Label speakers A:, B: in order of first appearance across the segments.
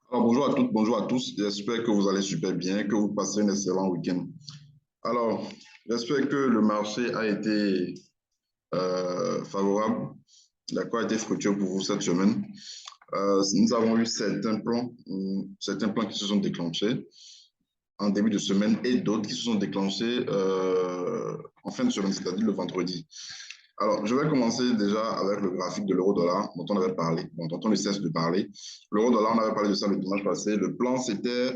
A: Alors, bonjour à toutes, bonjour à tous. J'espère que vous allez super bien, que vous passez un excellent week-end. Alors, j'espère que le marché a été favorable, d'accord, a été fructueux pour vous cette semaine. Nous avons eu certains plans qui se sont déclenchés en début de semaine et d'autres qui se sont déclenchés en fin de semaine, c'est-à-dire le vendredi. Alors, je vais commencer déjà avec le graphique de l'euro-dollar dont on avait parlé, dont on ne cesse de parler. L'euro-dollar, on avait parlé de ça le dimanche passé. Le plan, c'était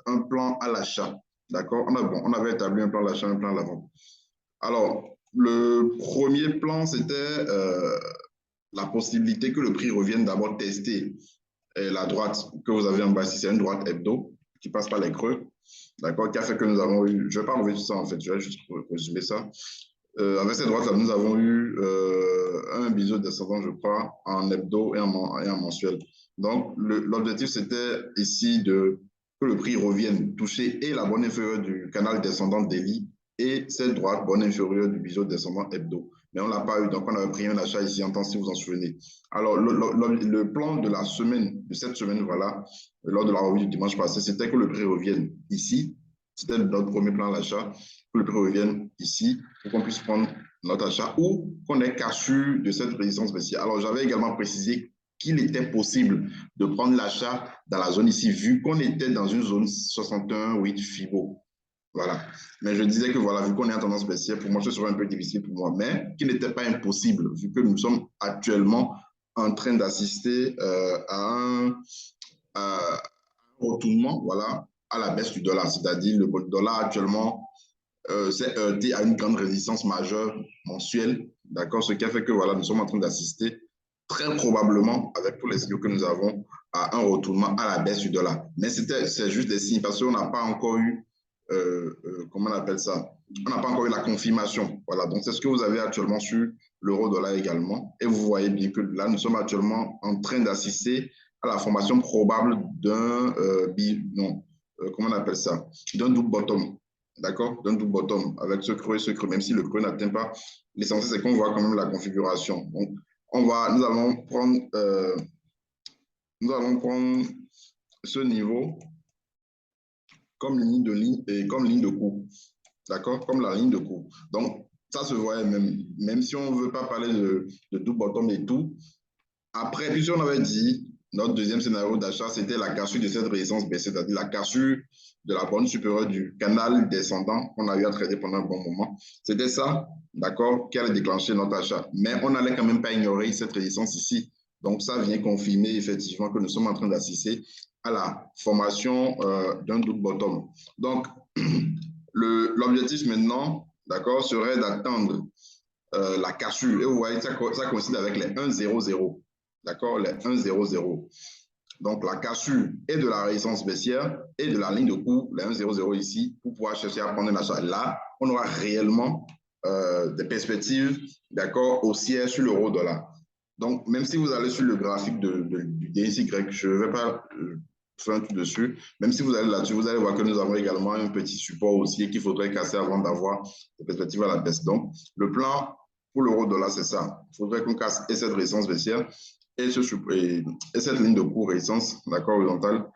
A: un plan à l'achat. D'accord? On avait établi un plan à l'achat, un plan à la vente. Alors, le premier plan, c'était la possibilité que le prix revienne d'abord tester la droite que vous avez en bas ici. C'est une droite hebdo qui passe par les creux. D'accord? Qui a fait que nous avons eu. Je ne vais pas revenir tout ça en fait, je vais juste résumer ça. Avec cette droite-là, nous avons eu un biseau descendant, je crois, en hebdo et en mensuel. Donc, l'objectif, c'était ici que le prix revienne toucher et la bonne inférieure du canal descendant daily et cette droite, bonne inférieure du biseau descendant hebdo. Mais on ne l'a pas eu, donc on avait pris un achat ici en temps, si vous en souvenez. Alors, le plan de la semaine, de cette semaine, voilà, lors de la revue du dimanche passé, c'était que le prix revienne ici. C'était notre premier plan d'achat, que le prix revienne ici pour qu'on puisse prendre notre achat ou qu'on ait cassure de cette résistance baissière. Alors, j'avais également précisé qu'il était possible de prendre l'achat dans la zone ici, vu qu'on était dans une zone 61,8 FIBO. Voilà. Mais je disais que voilà, vu qu'on est en tendance baissière, pour moi, ce serait un peu difficile pour moi, mais qui n'était pas impossible, vu que nous sommes actuellement en train d'assister à un retournement, voilà, à la baisse du dollar. C'est-à-dire le dollar actuellement s'est heurté à une grande résistance majeure mensuelle, d'accord, ce qui a fait que voilà, nous sommes en train d'assister très probablement, avec tous les signaux que nous avons, à un retournement à la baisse du dollar. Mais c'est juste des signes parce qu'on n'a pas encore eu, comment on appelle ça, on n'a pas encore eu la confirmation. Voilà, donc c'est ce que vous avez actuellement sur l'euro-dollar également. Et vous voyez bien que là, nous sommes actuellement en train d'assister à la formation probable d'un, non, comment on appelle ça, d'un double bottom. D'accord? D'un double bottom avec ce creux, même si le creux n'atteint pas. L'essentiel, c'est qu'on voit quand même la configuration. Donc, nous allons prendre ce niveau comme ligne et comme ligne de cours. D'accord? Comme la ligne de cours. Donc, ça se voit même si on ne veut pas parler de double bottom et tout. Après, puisqu'on avait dit, notre deuxième scénario d'achat, c'était la cassure de cette résistance baissière, c'est-à-dire la cassure de la borne supérieure du canal descendant qu'on a eu à traiter pendant un bon moment. C'était ça, d'accord, qui allait déclencher notre achat. Mais on n'allait quand même pas ignorer cette résistance ici. Donc, ça vient confirmer effectivement que nous sommes en train d'assister à la formation d'un double bottom. Donc, l'objectif maintenant, d'accord, serait d'attendre la cassure. Et vous voyez, ça coïncide avec les 1,00. D'accord? Les 1,00. Donc, la cassure est de la résistance baissière et de la ligne de cours, les 1,00 ici, pour pouvoir chercher à prendre un achat. Là, on aura réellement des perspectives, d'accord, haussières sur l'euro-dollar. Donc, même si vous allez sur le graphique du DXY, je ne vais pas faire un tout dessus. Même si vous allez là-dessus, vous allez voir que nous avons également un petit support haussier qu'il faudrait casser avant d'avoir des perspectives à la baisse. Donc, le plan pour l'euro-dollar, c'est ça. Il faudrait qu'on casse et cette résistance baissière et cette ligne de cours résistance, d'accord, horizontale,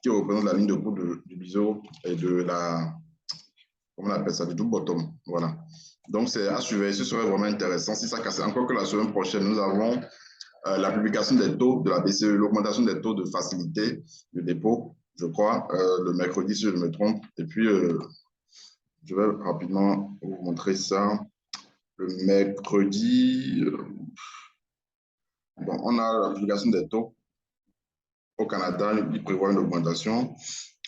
A: qui représente la ligne de cours du biseau et de la, comment on appelle ça, du double bottom. Voilà. Donc, c'est à suivre. Ce serait vraiment intéressant si ça casse. Encore que la semaine prochaine, nous avons la publication des taux de la BCE, l'augmentation des taux de facilité de dépôt, je crois, le mercredi, si je ne me trompe. Et puis, je vais rapidement vous montrer ça. Le mercredi, bon, on a la publication des taux au Canada, il prévoit une augmentation.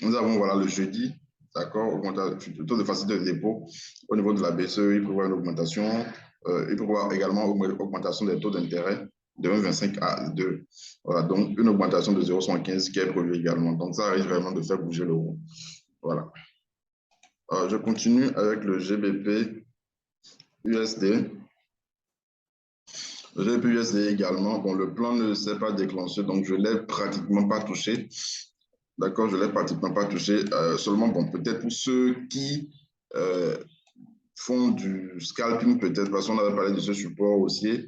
A: Nous avons voilà, le jeudi, d'accord, le taux de facilité de dépôt au niveau de la BCE, il prévoit une augmentation. Il prévoit également une augmentation des taux d'intérêt de 1,25 à 2. Voilà, donc une augmentation de 0,75 qui est prévue également. Donc ça arrive vraiment de faire bouger l'euro. Voilà. Je continue avec le GBP USD. Le GBP USD également. Bon, le plan ne s'est pas déclenché, donc je ne l'ai pratiquement pas touché. D'accord, je ne l'ai pratiquement pas touché. Seulement, bon, peut-être pour ceux qui font du scalping, peut-être, parce qu'on avait parlé de ce support haussier.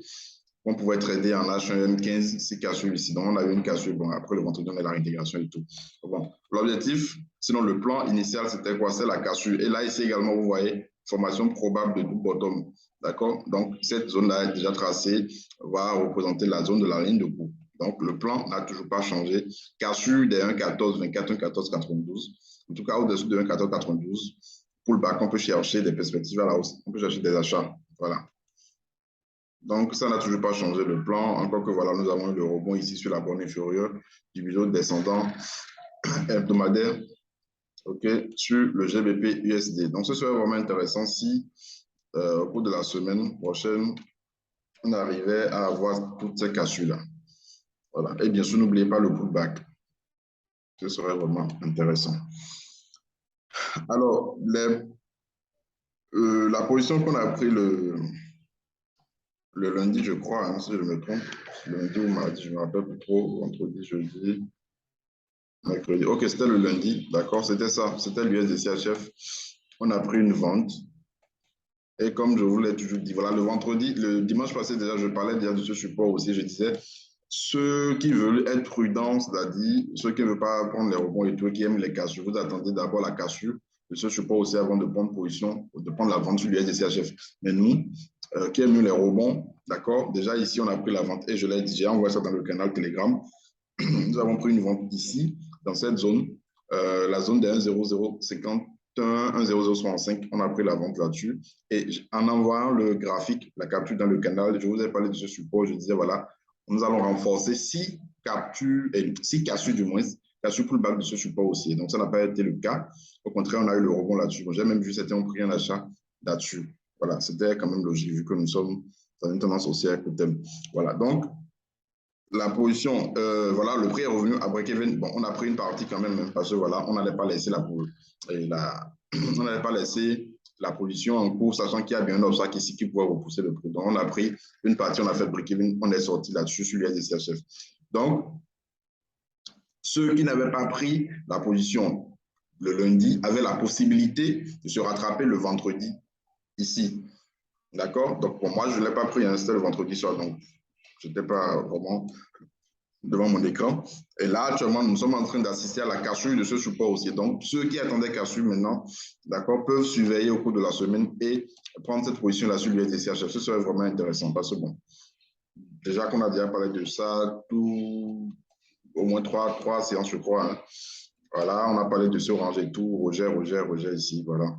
A: qu'on pouvait trader en H1, M15, 6 cassures ici. Donc, on a eu une cassure. Bon, après, le vendredi, on a la réintégration et tout. Bon, l'objectif, sinon le plan initial, c'était quoi? C'est la cassure. Et là, ici également, vous voyez, formation probable de double bottom. D'accord? Donc, cette zone-là est déjà tracée, va représenter la zone de la ligne de cours. Donc, le plan n'a toujours pas changé. Cassure des 1,14, 24, 1,14, 92. En tout cas, au-dessus de 1,14, 92. Pour le bac, on peut chercher des perspectives à la hausse. On peut chercher des achats. Voilà. Donc, ça n'a toujours pas changé le plan. Encore que voilà, nous avons eu le rebond ici sur la borne inférieure du biseau descendant hebdomadaire, ok, sur le GBP USD. Donc, ce serait vraiment intéressant si, au cours de la semaine prochaine, on arrivait à avoir toutes ces cassures-là. Voilà. Et bien sûr, n'oubliez pas le pullback. Ce serait vraiment intéressant. Alors, la position qu'on a pris le lundi, je crois, hein, si je me trompe, lundi ou mardi, je ne me rappelle plus trop, vendredi, jeudi, mercredi. Ok, c'était le lundi, d'accord, c'était ça, c'était l'USD-CHF. On a pris une vente. Et comme je vous l'ai toujours dit, voilà, le dimanche passé, déjà, je parlais déjà de ce support aussi. Je disais, ceux qui veulent être prudents, c'est-à-dire ceux qui ne veulent pas prendre les rebonds et tout, qui aiment les cassures, vous attendez d'abord la cassure de ce support aussi avant de prendre position, de prendre la vente sur l'USD-CHF. Mais nous, qui aiment les rebonds, d'accord, déjà ici, on a pris la vente et je l'ai dit, j'ai envoyé ça dans le canal Telegram. Nous avons pris une vente ici, dans cette zone, la zone de 1,0050. 1,0065, on a pris la vente là-dessus. Et en envoyant le graphique, la capture dans le canal, je vous ai parlé de ce support. Je disais, voilà, nous allons renforcer 6 cassures du moins, cassures plus bas de ce support aussi. Donc, ça n'a pas été le cas. Au contraire, on a eu le rebond là-dessus. J'ai même vu certains ont pris un achat là-dessus. Voilà, c'était quand même logique vu que nous sommes dans une tendance haussière court terme. Voilà, donc, la position, voilà, le prix est revenu à break-even. Bon, on a pris une partie quand même, parce que voilà, on n'allait pas laisser on n'allait pas laisser la position en cours, sachant qu'il y a bien un obstacle ici qui pourrait repousser le prix. Donc, on a pris une partie, on a fait break-even, on est sorti là-dessus sur l'USD-CHF. Donc, ceux qui n'avaient pas pris la position le lundi avaient la possibilité de se rattraper le vendredi ici. D'accord? Donc, pour moi, je ne l'ai pas pris, hein, c'était le vendredi soir. Donc, je n'étais pas vraiment devant mon écran. Et là, actuellement, nous sommes en train d'assister à la cassure de ce support aussi. Donc, ceux qui attendaient cassure maintenant, d'accord, peuvent surveiller au cours de la semaine et prendre cette position-là sur l'USD-CHF. Ce serait vraiment intéressant parce que, bon, déjà qu'on a déjà parlé de ça, au moins trois séances, je crois. Hein. Voilà, on a parlé de ce range et tout, Roger ici, voilà.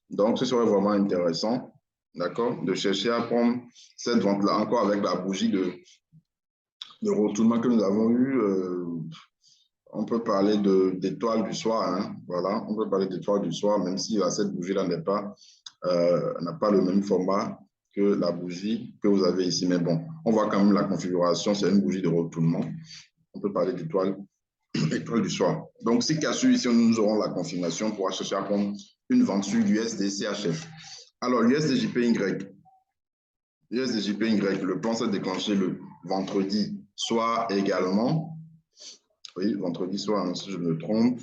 A: Donc, ce serait vraiment intéressant, d'accord, de chercher à prendre cette vente-là, encore avec la bougie de retournement que nous avons eu. On peut parler d'étoile du soir, hein, voilà, on peut parler d'étoile du soir, même si cette bougie-là n'a pas le même format que la bougie que vous avez ici. Mais bon, on voit quand même la configuration, c'est une bougie de retournement. On peut parler d'étoile du soir. Donc, si cassure ici, nous aurons la confirmation pour chercher à prendre une vente sur l'USD-CHF. Alors, l'USD-JPY, le plan s'est déclenché le vendredi soir également. Oui, vendredi soir, hein, si je me trompe.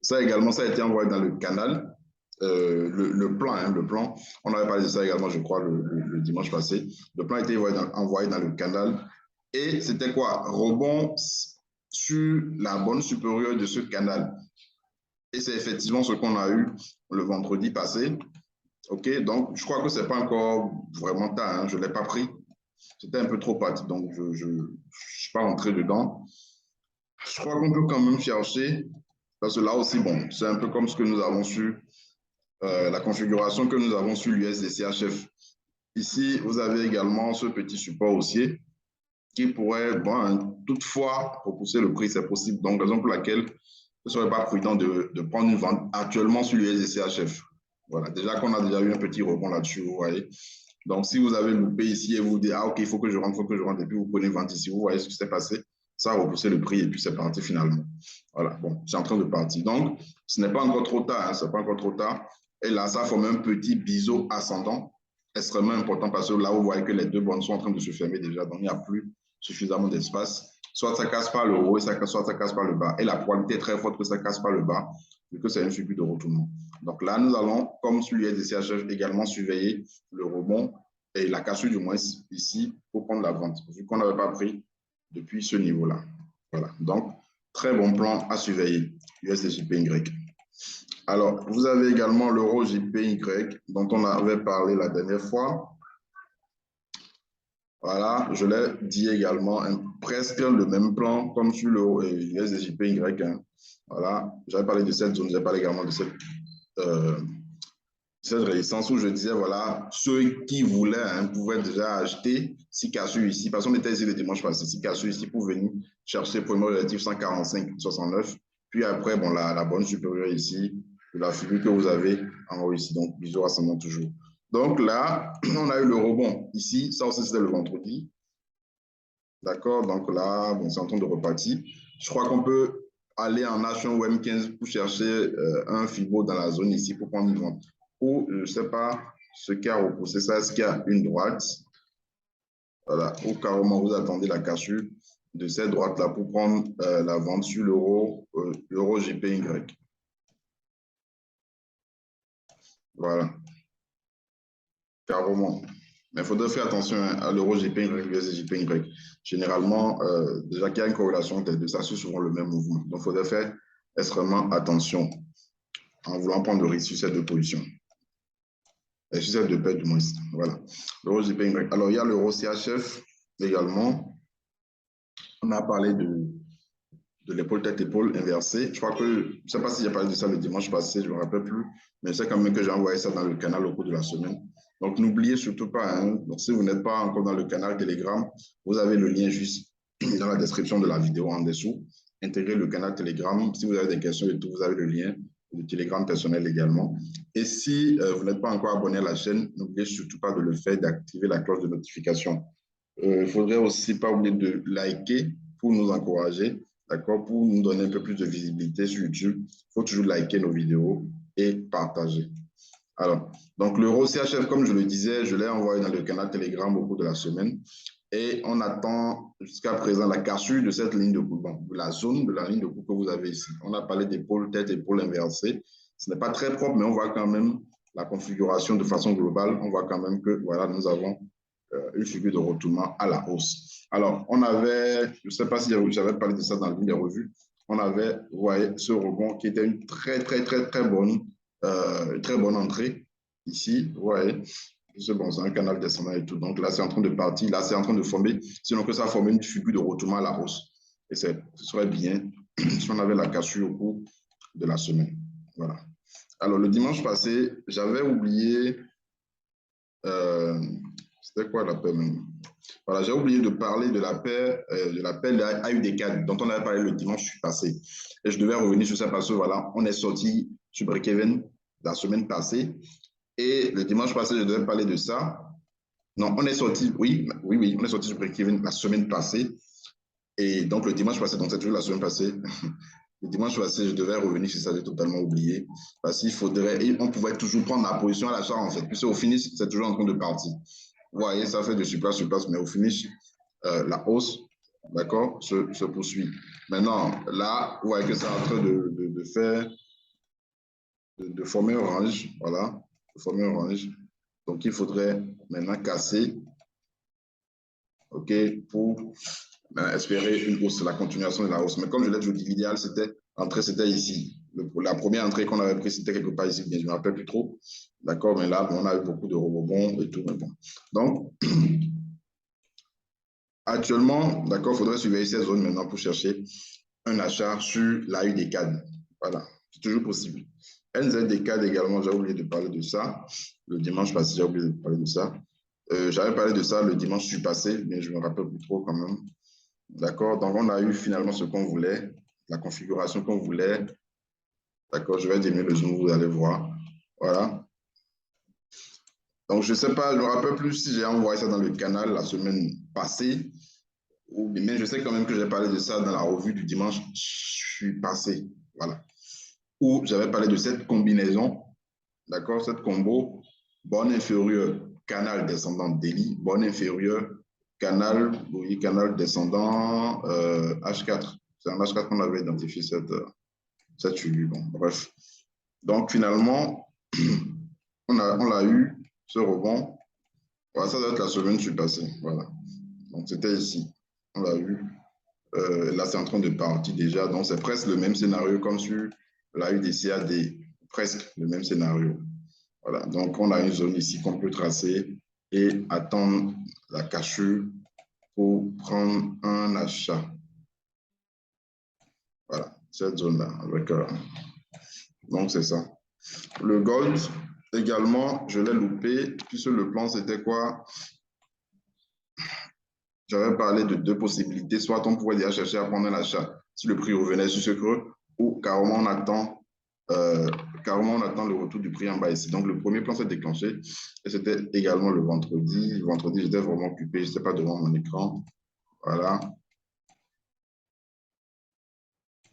A: Ça également, ça a été envoyé dans le canal. Le plan, hein, on avait parlé de ça également, je crois, le dimanche passé. Le plan a été envoyé dans le canal. Et c'était quoi? Rebond sur la borne supérieure de ce canal. Et c'est effectivement ce qu'on a eu le vendredi passé. OK, donc je crois que ce n'est pas encore vraiment tard. Hein, je ne l'ai pas pris. C'était un peu trop parti, donc je ne suis pas rentré dedans. Je crois qu'on peut quand même chercher, parce que là aussi, bon, c'est un peu comme ce que nous avons su, la configuration que nous avons sur l'USD-CHF. Ici, vous avez également ce petit support haussier qui pourrait, bon, hein, toutefois, repousser le prix, c'est possible. Donc, raison pour laquelle ce ne serait pas prudent de prendre une vente actuellement sur l'USD-CHF. Voilà, déjà qu'on a déjà eu un petit rebond là-dessus, vous voyez. Donc, si vous avez loupé ici et vous dites, ah, OK, il faut que je rentre, et puis vous prenez une vente ici, vous voyez ce qui s'est passé. Ça a repoussé le prix et puis c'est parti finalement. Voilà, bon, c'est en train de partir. Donc, ce n'est pas encore trop tard, hein, c'est pas encore trop tard. Et là, ça forme un petit biseau ascendant, extrêmement important parce que là, vous voyez que les deux bornes sont en train de se fermer déjà, donc il n'y a plus suffisamment d'espace. Soit ça casse par le haut, soit ça casse par le bas. Et la probabilité est très forte que ça casse par le bas, vu que c'est un circuit de retournement. Donc là, nous allons, comme sur l'USD-CHF, également surveiller le rebond et la cassure du moins ici pour prendre la vente, vu qu'on n'avait pas pris depuis ce niveau-là. Voilà, donc très bon plan à surveiller, USDJPY. Alors, vous avez également l'euro JPY dont on avait parlé la dernière fois. Voilà, je l'ai dit également, presque le même plan comme sur le USDJPY. Hein. Voilà, j'avais parlé de cette zone, j'ai parlé également de cette résistance où je disais, voilà, ceux qui voulaient pouvaient déjà acheter si cassure ici, parce qu'on était ici le dimanche passé, si cassure ici pour venir chercher le premier relatif 145,69. Puis après, bon, la bonne supérieure ici, la figure que vous avez en haut ici, donc biseau ascendant toujours. Donc là, on a eu le rebond ici, ça aussi c'était le vendredi. D'accord, donc là, bon, c'est en train de repartir. Je crois qu'on peut aller en H1 ou M15 pour chercher un Fibo dans la zone ici pour prendre une vente. Ou, je ne sais pas ce qui a repoussé ça, est-ce qu'il y a une droite? Voilà, ou carrément vous attendez la cassure de cette droite-là pour prendre la vente sur l'euro JPY. Voilà, carrément. Mais il faudrait faire attention à l'euro JPY et l'USD JPY. Généralement, déjà qu'il y a une corrélation entre les deux, ça suit souvent le même mouvement. Donc, il faudrait faire extrêmement attention en voulant prendre le risque sur ces deux positions. Et sur ces deux paires du moins. Voilà. L'euro JPY. Alors, il y a l'euro CHF également. On a parlé de l'épaule tête-épaule inversée. Je crois que, je ne sais pas si j'ai parlé de ça le dimanche passé, je ne me rappelle plus, mais je sais quand même que j'ai envoyé ça dans le canal au cours de la semaine. Donc, n'oubliez surtout pas, hein, donc, si vous n'êtes pas encore dans le canal Telegram, vous avez le lien juste dans la description de la vidéo en dessous. Intégrez le canal Telegram. Si vous avez des questions et tout, vous avez le lien du Telegram personnel également. Et si vous n'êtes pas encore abonné à la chaîne, n'oubliez surtout pas de le faire, d'activer la cloche de notification. Il faudrait aussi pas oublier de liker pour nous encourager, d'accord, pour nous donner un peu plus de visibilité sur YouTube. Il faut toujours liker nos vidéos et partager. Alors, donc l'euro CHF, comme je le disais, je l'ai envoyé dans le canal Telegram au cours de la semaine et on attend jusqu'à présent la cassure de cette ligne de coup, bon, de la zone de la ligne de coup que vous avez ici. On a parlé d'épaule, tête, épaule inversée. Ce n'est pas très propre, mais on voit quand même la configuration de façon globale. On voit quand même que, voilà, nous avons une figure de retournement à la hausse. Alors, on avait, je ne sais pas si j'avais parlé de ça dans l'une des revues, on avait, vous voyez, ce rebond qui était une très bonne entrée ici, vous voyez. C'est bon, c'est un canal descendant et tout. Donc là, c'est en train de partir. Là, c'est en train de former, sinon que ça forme une figure de retournement à la hausse. Et ce serait bien si on avait la cassure au cours de la semaine. Voilà. Alors, le dimanche passé, j'avais oublié c'était quoi la paire même? Voilà, j'ai oublié de parler de la paire AUD4 dont on avait parlé le dimanche passé. Et je devais revenir sur ça parce que voilà, on est sorti sur Break-Even la semaine passée. Et le dimanche passé, je devais parler de ça. Non, on est sorti, oui, on est sorti sur Break-Even la semaine passée. Et donc le dimanche passé, donc c'est toujours la semaine passée. Le dimanche passé, je devais revenir sur ça, j'ai totalement oublié. Parce qu'il faudrait, et on pouvait toujours prendre la position à l'achat en fait. Puisque au finish, c'est toujours en train de partir. Vous voyez, ça fait de surplace, mais au finish, la hausse, d'accord, se poursuit. Maintenant, là, vous voyez que c'est en train de faire, de former un range, voilà, de former un range. Donc, il faudrait maintenant casser, OK, pour espérer une hausse, la continuation de la hausse. Mais comme je l'ai toujours dit, l'idéal, c'était, l'entrée, c'était ici. La première entrée qu'on avait prise, c'était quelque part ici, bien, je ne me rappelle plus trop. D'accord, mais là, bon, on a eu beaucoup de rebonds et tout. Mais bon. Donc, actuellement, d'accord, il faudrait surveiller ces zones maintenant pour chercher un achat sur l'AUD4. Voilà, c'est toujours possible. NZD4 également, j'ai oublié de parler de ça. Le dimanche passé, j'ai oublié de parler de ça. J'avais parlé de ça le dimanche passé, mais je ne me rappelle plus trop quand même. D'accord, donc on a eu finalement ce qu'on voulait, la configuration qu'on voulait. D'accord, je vais diminuer le zoom, vous allez voir. Voilà. Donc, je ne sais pas, je ne me rappelle plus si j'ai envoyé ça dans le canal la semaine passée, mais je sais quand même que j'ai parlé de ça dans la revue du dimanche passé. Voilà. Où j'avais parlé de cette combinaison, d'accord, cette combo, borne inférieure, canal descendant délit, borne inférieure, canal, oui, canal descendant H4. C'est un H4 qu'on avait identifié cette figure. Bon, bref. Donc, finalement, on l'a eu, ce rebond. Voilà, ça doit être la semaine passée. Voilà. Donc, c'était ici. On l'a vu. Là, c'est en train de partir déjà. Donc, c'est presque le même scénario comme sur la UDCAD. Presque le même scénario. Voilà. Donc, on a une zone ici qu'on peut tracer et attendre la cachure pour prendre un achat. Voilà, cette zone-là. Donc, c'est ça. Le gold, également, je l'ai loupé, puisque le plan, c'était quoi? J'avais parlé de deux possibilités. Soit on pouvait déjà chercher à prendre un achat si le prix revenait sur ce creux, ou carrément on attend le retour du prix en bas ici. Donc, le premier plan s'est déclenché et c'était également le vendredi. Le vendredi, j'étais vraiment occupé, je n'étais pas devant mon écran. Voilà.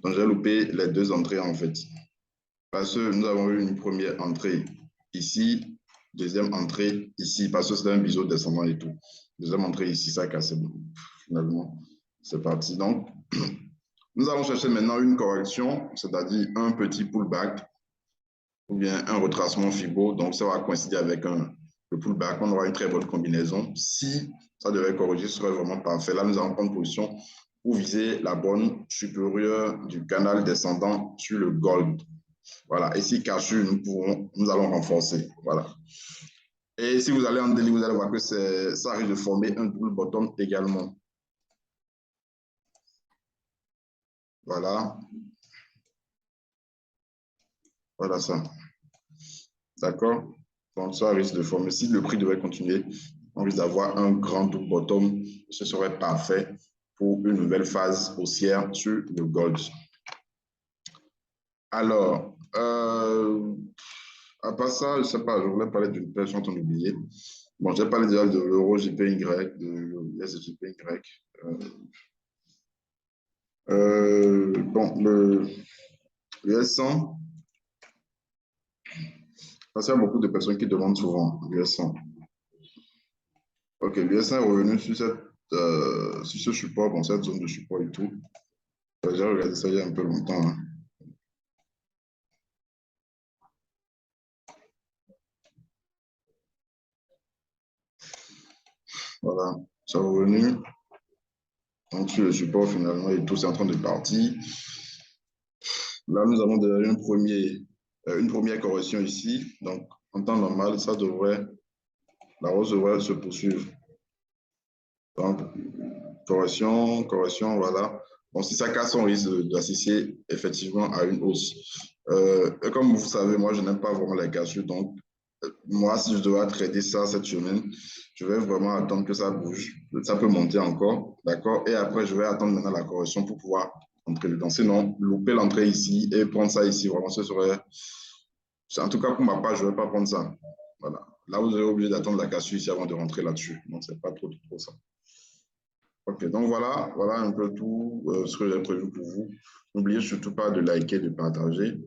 A: Donc, j'ai loupé les deux entrées en fait. Parce que nous avons eu une première entrée ici, deuxième entrée ici, parce que c'était un biseau descendant et tout. Deuxième entrée ici, ça a cassé. Finalement, c'est parti. Donc, nous allons chercher maintenant une correction, c'est-à-dire un petit pullback ou bien un retracement FIBO. Donc, ça va coïncider avec le pullback. On aura une très bonne combinaison. Si ça devait corriger, ce serait vraiment parfait. Là, nous allons prendre position pour viser la bonne supérieure du canal descendant sur le gold. Voilà. Et si cassure, nous allons renforcer. Voilà. Et si vous allez en délit, vous allez voir que ça risque de former un double bottom également. Voilà. Voilà ça. D'accord? Donc, ça risque de former. Si le prix devait continuer, on risque d'avoir un grand double bottom. Ce serait parfait pour une nouvelle phase haussière sur le gold. Alors, à part ça, je ne sais pas, je voulais parler d'une paire, je suis en train d'oublier. Bon, j'ai parlé déjà de l'euro JPY, de l'USJPY. Bon, le S100, parce qu'il y a beaucoup de personnes qui demandent souvent l'US100. Ok, l'US1 est revenu sur sur ce support, bon, cette zone de support et tout. J'ai regardé ça il y a un peu longtemps. Hein. Voilà, c'est revenu. Donc, sur le support, finalement, et tout, c'est en train de partir. Là, nous avons déjà une première correction ici. Donc, en temps normal, la hausse devrait se poursuivre. Donc, correction, voilà. Bon, si ça casse, on risque d'assister effectivement à une hausse. Et comme vous savez, moi, je n'aime pas vraiment les cassures. Donc, moi, si je dois trader ça cette semaine, je vais vraiment attendre que ça bouge. Ça peut monter encore, d'accord? Et après, je vais attendre maintenant la correction pour pouvoir entrer dedans. Sinon, louper l'entrée ici et prendre ça ici, vraiment, ce serait... En tout cas, pour ma part, je ne vais pas prendre ça. Voilà. Là, vous serez obligé d'attendre la cassure ici avant de rentrer là-dessus. Donc, ce n'est pas trop ça. Ok, donc voilà un peu tout ce que j'ai prévu pour vous. N'oubliez surtout pas de liker, de partager.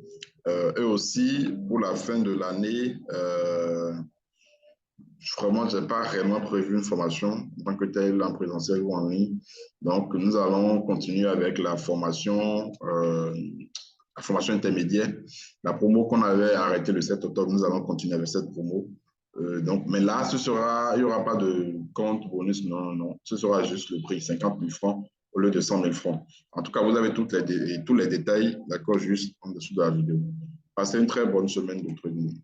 A: Et aussi, pour la fin de l'année, vraiment, je n'ai pas réellement prévu une formation en tant que telle, en présentiel ou en ligne. Donc, nous allons continuer avec la formation intermédiaire. La promo qu'on avait arrêtée le 7 octobre, nous allons continuer avec cette promo. Mais là, il n'y aura pas de compte bonus, non. Ce sera juste le prix, 50 000 francs au lieu de 100 000 francs. En tout cas, vous avez tous les détails, d'accord, juste en dessous de la vidéo. Passez une très bonne semaine de trading.